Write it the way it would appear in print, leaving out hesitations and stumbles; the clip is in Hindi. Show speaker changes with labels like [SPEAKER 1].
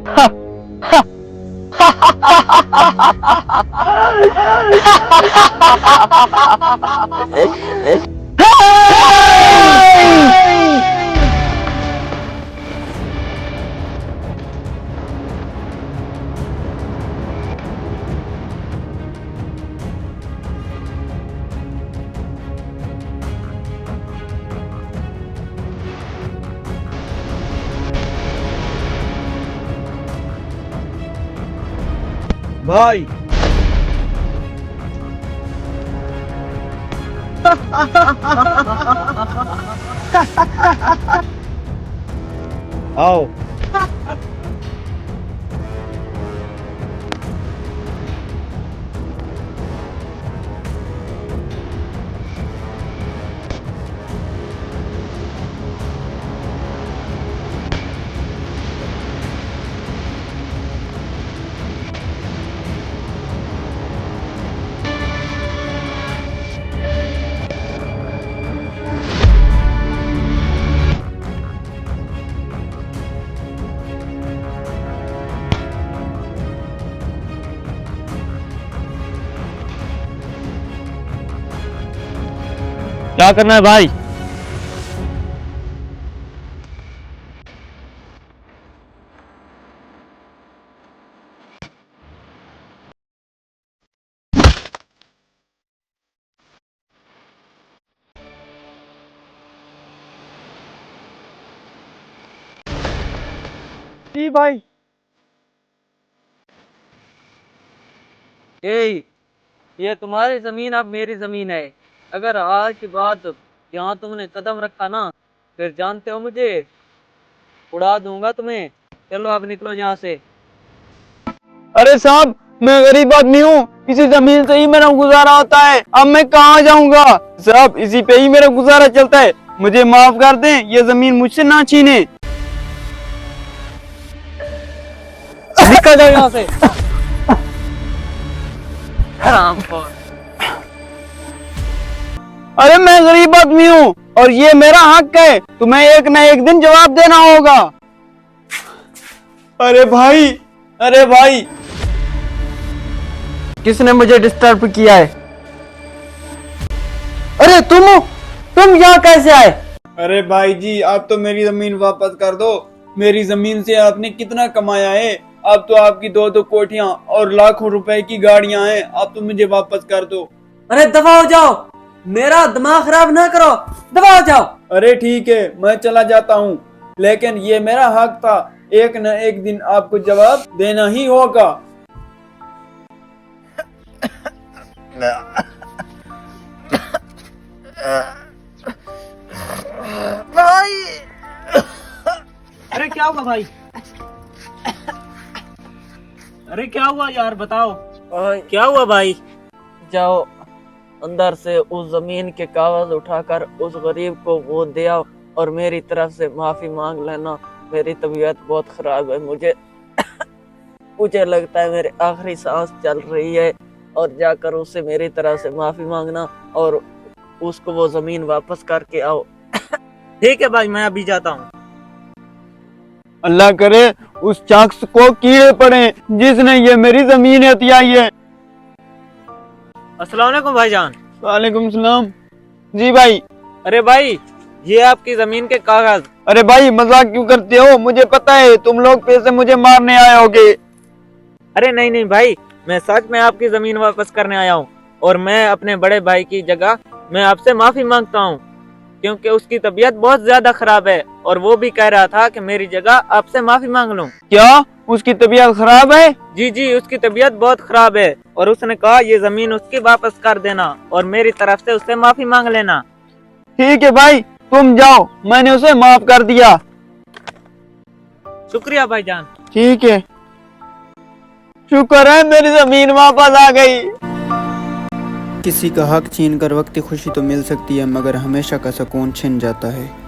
[SPEAKER 1] हा, हा,
[SPEAKER 2] भाई आओ।
[SPEAKER 1] क्या करना है भाई?
[SPEAKER 2] जी भाई।
[SPEAKER 3] ए, ये तुम्हारी जमीन अब मेरी जमीन है। अगर आज के बाद यहाँ तुमने कदम रखा ना, फिर जानते हो मुझे उड़ा दूंगा तुम्हें। चलो अब निकलो यहाँ से।
[SPEAKER 2] अरे साहब, मैं गरीब आदमी हूँ, इसी जमीन से ही मेरा गुजारा होता है। अब मैं कहाँ जाऊँगा? साहब, इसी पे ही मेरा गुजारा चलता है। मुझे माफ कर दें, ये जमीन मुझसे ना छीने।
[SPEAKER 3] निकल जाओ यहाँ से। हरामखोर।
[SPEAKER 2] अरे मैं गरीब आदमी हूँ और ये मेरा हक है, तुम्हें एक न एक दिन जवाब देना होगा। अरे भाई, अरे भाई, किसने मुझे डिस्टर्ब किया है? अरे तुम यहाँ कैसे आए? अरे भाई जी, आप तो मेरी जमीन वापस कर दो। मेरी जमीन से आपने कितना कमाया है? अब तो आपकी दो दो कोठियां और लाखों रुपए की गाड़ियां हैं। आप तो मुझे वापस कर दो।
[SPEAKER 3] अरे दबा हो जाओ, मेरा दिमाग खराब ना करो, दबा हो जाओ।
[SPEAKER 2] अरे ठीक है, मैं चला जाता हूँ, लेकिन ये मेरा हक था। एक न एक दिन आपको जवाब देना ही होगा।
[SPEAKER 3] अरे क्या हुआ भाई? अरे क्या हुआ यार, बताओ क्या हुआ भाई? जाओ अंदर से उस जमीन के कागज उठाकर उस गरीब को वो दे आओ और मेरी तरफ से माफी मांग लेना। मेरी तबीयत बहुत खराब है, मुझे लगता है मेरी आखिरी सांस चल रही है। और जाकर उससे मेरी तरफ से माफी मांगना और उसको वो जमीन वापस करके आओ। ठीक है भाई, मैं अभी जाता हूँ।
[SPEAKER 2] अल्लाह करे उस शख्स को कीड़े पड़े जिसने ये मेरी जमीन हथियाई है।
[SPEAKER 3] अस्सलाम वालेकुम भाईजान।
[SPEAKER 2] वालेकुम सलाम। जी भाई।
[SPEAKER 3] अरे भाई, ये आपकी जमीन के कागज।
[SPEAKER 2] अरे भाई, मजाक क्यों करते हो? मुझे पता है तुम लोग पैसे मुझे मारने आए होगे।
[SPEAKER 3] अरे नहीं नहीं भाई, मैं सच में आपकी जमीन वापस करने आया हूँ। और मैं अपने बड़े भाई की जगह मैं आपसे माफी मांगता हूँ, क्योंकि उसकी तबीयत बहुत ज्यादा खराब है और वो भी कह रहा था कि मेरी जगह आपसे माफी मांग लूं।
[SPEAKER 2] क्या उसकी तबीयत खराब है?
[SPEAKER 3] जी जी, उसकी तबीयत बहुत खराब है और उसने कहा ये जमीन उसकी वापस कर देना और मेरी तरफ से उससे माफी मांग लेना।
[SPEAKER 2] ठीक है भाई, तुम जाओ, मैंने उसे माफ कर दिया।
[SPEAKER 3] शुक्रिया भाईजान।
[SPEAKER 2] ठीक है, शुक्र है मेरी जमीन वापस आ गई।
[SPEAKER 4] किसी का हक छीन कर वक्त खुशी तो मिल सकती है, मगर हमेशा का सुकून छिन जाता है।